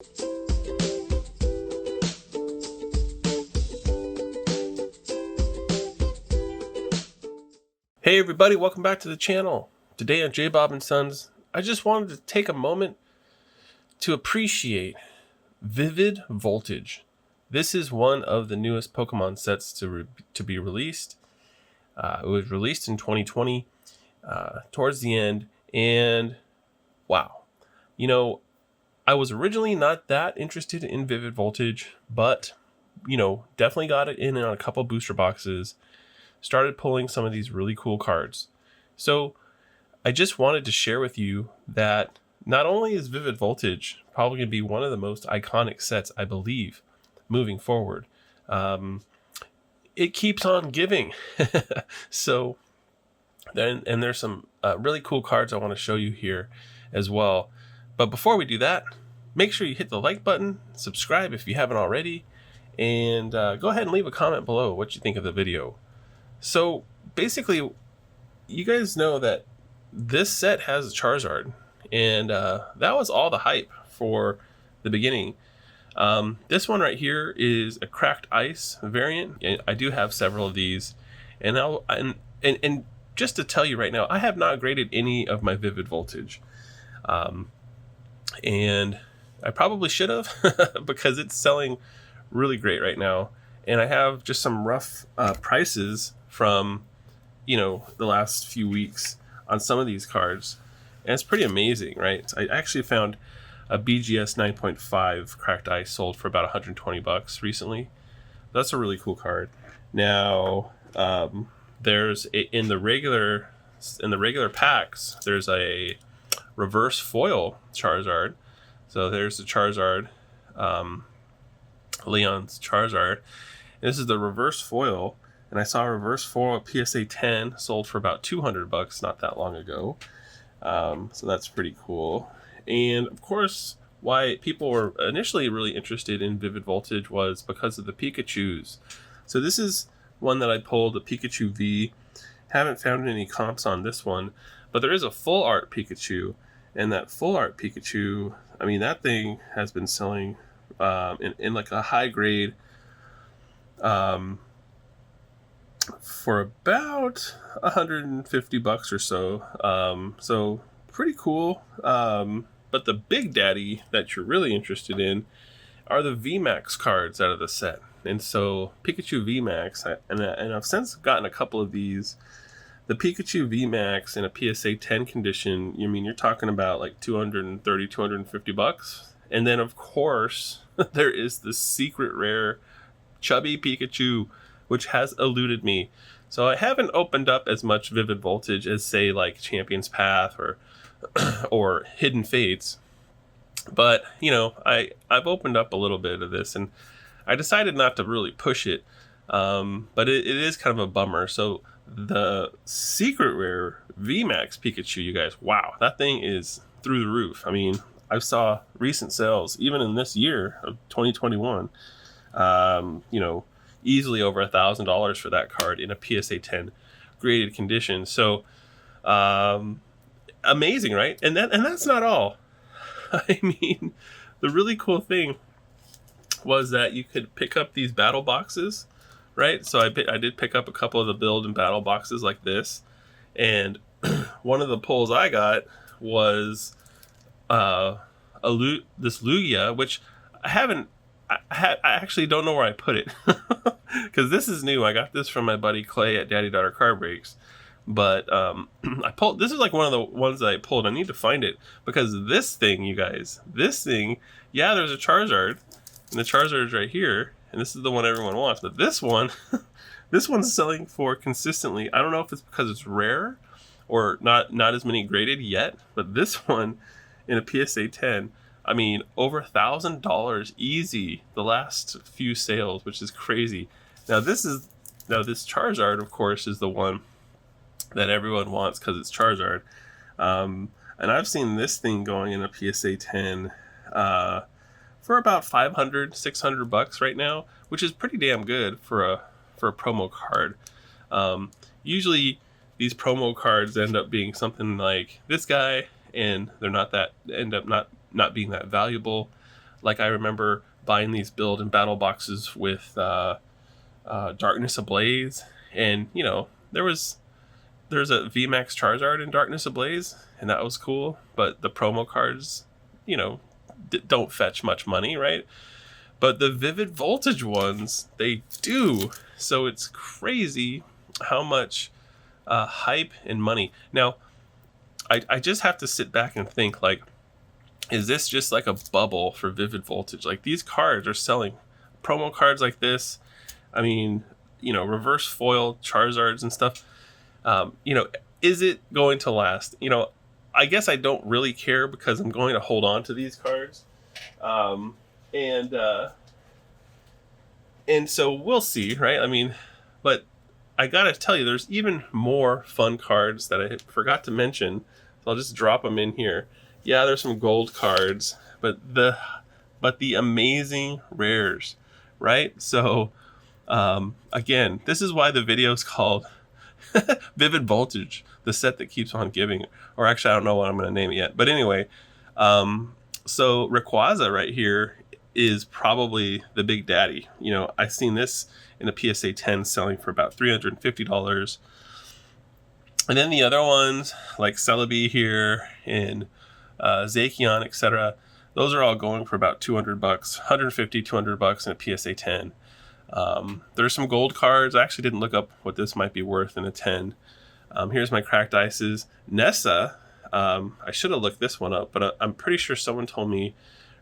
Hey everybody, welcome back to the channel. Today on J Bob and Sons, I just wanted to take a moment to appreciate Vivid Voltage. This is one of the newest Pokemon sets to be released. It was released in 2020, towards the end, and wow. You know, I was originally not that interested in Vivid Voltage, but, definitely got it in on a couple booster boxes. Started pulling some of these really cool cards. So I just wanted to share with you that not only is Vivid Voltage probably going to be one of the most iconic sets, I believe, moving forward, it keeps on giving. So then, and there's some really cool cards I want to show you here as well. But before we do that, make sure you hit the like button, subscribe if you haven't already, and go ahead and leave a comment below what you think of the video. So basically, you guys know that this set has a Charizard, and that was all the hype for the beginning. This one right here is a cracked ice variant, and I do have several of these. And and just to tell you right now, I have not graded any of my Vivid Voltage, and I probably should have because it's selling really great right now. And I have just some rough prices from, the last few weeks on some of these cards. And it's pretty amazing, right? I actually found a BGS 9.5 cracked ice sold for about $120 recently. That's a really cool card. Now, there's in the regular packs, there's a reverse foil Charizard. So there's the Charizard, Leon's Charizard. And this is the reverse foil, and I saw a reverse foil PSA 10 sold for about $200 not that long ago. So that's pretty cool. And of course, why people were initially really interested in Vivid Voltage was because of the Pikachus. So this is one that I pulled, the Pikachu V. Haven't found any comps on this one, but there is a full art Pikachu, and that full art Pikachu, I mean, that thing has been selling in like a high grade for about $150 or so. So pretty cool. But the big daddy that you're really interested in are the VMAX cards out of the set. And so Pikachu VMAX, and I've since gotten a couple of these. The Pikachu VMAX in a PSA 10 condition, you're talking about like $230, $250. And then of course, there is the secret rare chubby Pikachu, which has eluded me. So I haven't opened up as much Vivid Voltage as, say, like Champion's Path or Hidden Fates. But, I've opened up a little bit of this, and I decided not to really push it. But it is kind of a bummer. So the secret rare VMAX Pikachu, you guys, wow, that thing is through the roof. I mean, I saw recent sales, even in this year of 2021, easily over $1,000 for that card in a PSA 10 graded condition. So, amazing, right? And that's not all. I mean, the really cool thing was that you could pick up these battle boxes, right? So I did pick up a couple of the build and battle boxes like this, and one of the pulls I got was this Lugia, which I actually don't know where I put it because this is new. I got this from my buddy Clay at Daddy Daughter Card Breaks, but I pulled. This is like one of the ones that I pulled. I need to find it because this thing, you guys, yeah, there's a Charizard, and the Charizard's right here, and this is the one everyone wants. But this one, this one's selling for consistently. I don't know if it's because it's rare or not as many graded yet, but this one in a PSA 10. I mean, over $1,000 easy the last few sales, which is crazy. Now this Charizard, of course, is the one that everyone wants because it's Charizard. And I've seen this thing going in a PSA 10 for about $500, $600 right now, which is pretty damn good for a promo card. Usually these promo cards end up being something like this guy, and they're not that, end up not being that valuable. Like I remember buying these build and battle boxes with Darkness Ablaze, and you know there's a VMAX Charizard in Darkness Ablaze, and that was cool. But the promo cards, you know, don't fetch much money, right? But the Vivid Voltage ones, they do. So it's crazy how much hype and money. Now, I just have to sit back and think, like, is this just like a bubble for Vivid Voltage? Like, these cards are selling promo cards like this. I mean, you know, reverse foil Charizards and stuff. You know, is it going to last? You know, I guess I don't really care because I'm going to hold on to these cards. And so we'll see, right? I mean, but I gotta tell you, there's even more fun cards that I forgot to mention. So I'll just drop them in here. Yeah, there's some gold cards, but the amazing rares, right? So again, this is why the video is called Vivid Voltage, the set that keeps on giving. Or actually, I don't know what I'm going to name it yet. But anyway, so Rayquaza right here is probably the big daddy. You know, I've seen this in a PSA 10 selling for about $350. And then the other ones, like Celebi here and Zacian, etc., those are all going for about $200, $150, $200 in a PSA 10. There's some gold cards. I actually didn't look up what this might be worth in a 10. Here's my cracked ices. Nessa, I should have looked this one up, but I'm pretty sure someone told me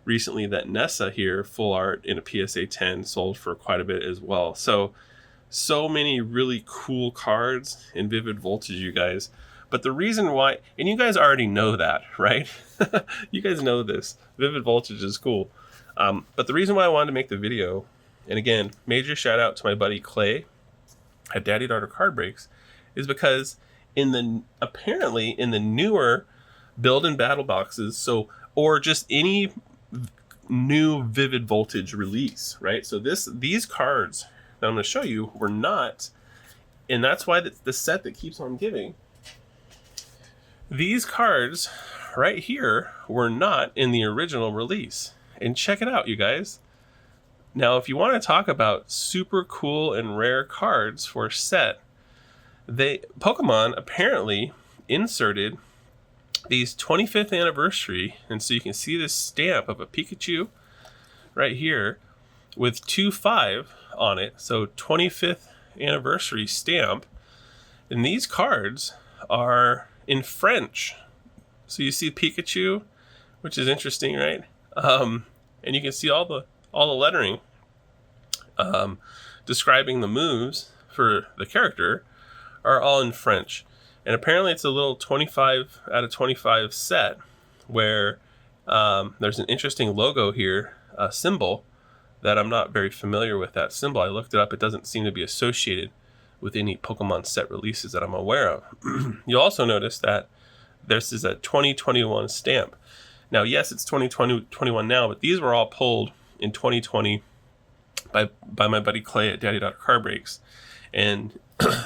recently that Nessa here, full art in a PSA 10, sold for quite a bit as well. So many really cool cards in Vivid Voltage, you guys. But the reason why, and you guys already know that, right? You guys know this. Vivid Voltage is cool. But the reason why I wanted to make the video, and again, major shout out to my buddy Clay at Daddy Daughter Card Breaks, is because apparently in the newer build and battle boxes, or just any new Vivid Voltage release, right? So these cards that I'm going to show you were not, and that's why the set that keeps on giving. These cards right here were not in the original release. And check it out, you guys. Now, if you want to talk about super cool and rare cards for a set, Pokemon apparently inserted these 25th anniversary, and so you can see this stamp of a Pikachu right here with 2-5 on it, so 25th anniversary stamp. And these cards are in French, so you see Pikachu, which is interesting, right? And you can see all the lettering describing the moves for the character are all in French. And apparently it's a little 25 out of 25 set where there's an interesting logo here, a symbol that I'm not very familiar with. That symbol, I looked it up, it doesn't seem to be associated with any Pokemon set releases that I'm aware of. You'll also notice that this is a 2021 stamp. Now, yes, it's 2021 now, but these were all pulled in 2020 by my buddy Clay at Daddy Daughter Card Breaks. And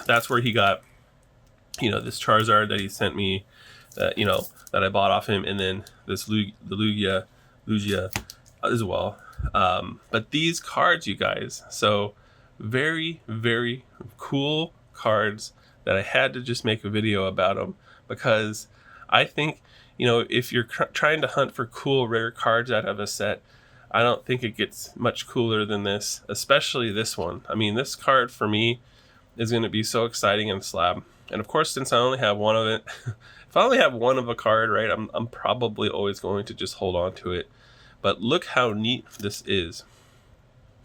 that's where he got, you know, this Charizard that he sent me, that I bought off him, and then this the Lugia as well. But these cards, you guys, so very, very cool cards that I had to just make a video about them, because I think, you know, if you're trying to hunt for cool, rare cards out of a set, I don't think it gets much cooler than this, especially this one. I mean, this card for me is going to be so exciting in Slab. And of course, since I only have one of it, if I only have one of a card, right, I'm probably always going to just hold on to it. But look how neat this is.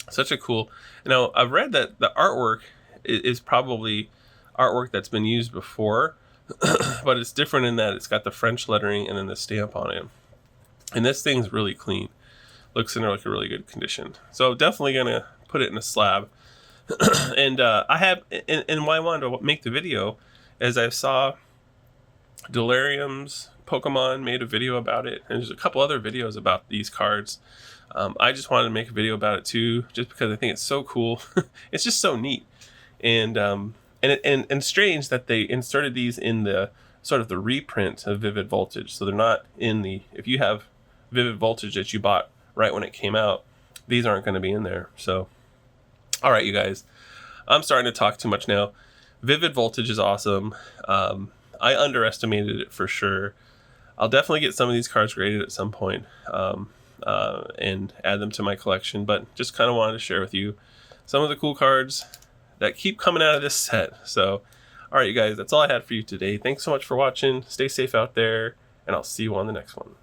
Such a cool. Now, I've read that the artwork is probably artwork that's been used before, but it's different in that it's got the French lettering and then the stamp on it. And this thing's really clean. Looks in like a really good condition. So definitely going to put it in a slab. And I have, and why I wanted to make the video is I saw Delirium's Pokemon made a video about it, and there's a couple other videos about these cards. I just wanted to make a video about it too, just because I think it's so cool. It's just so neat, and strange that they inserted these in the sort of the reprint of Vivid Voltage. So they're not in the, if you have Vivid Voltage that you bought right when it came out, these aren't going to be in there. So, all right, you guys, I'm starting to talk too much now. Vivid Voltage is awesome. I underestimated it for sure. I'll definitely get some of these cards graded at some point and add them to my collection, but just kind of wanted to share with you some of the cool cards that keep coming out of this set. So, all right, you guys, that's all I had for you today. Thanks so much for watching. Stay safe out there, and I'll see you on the next one.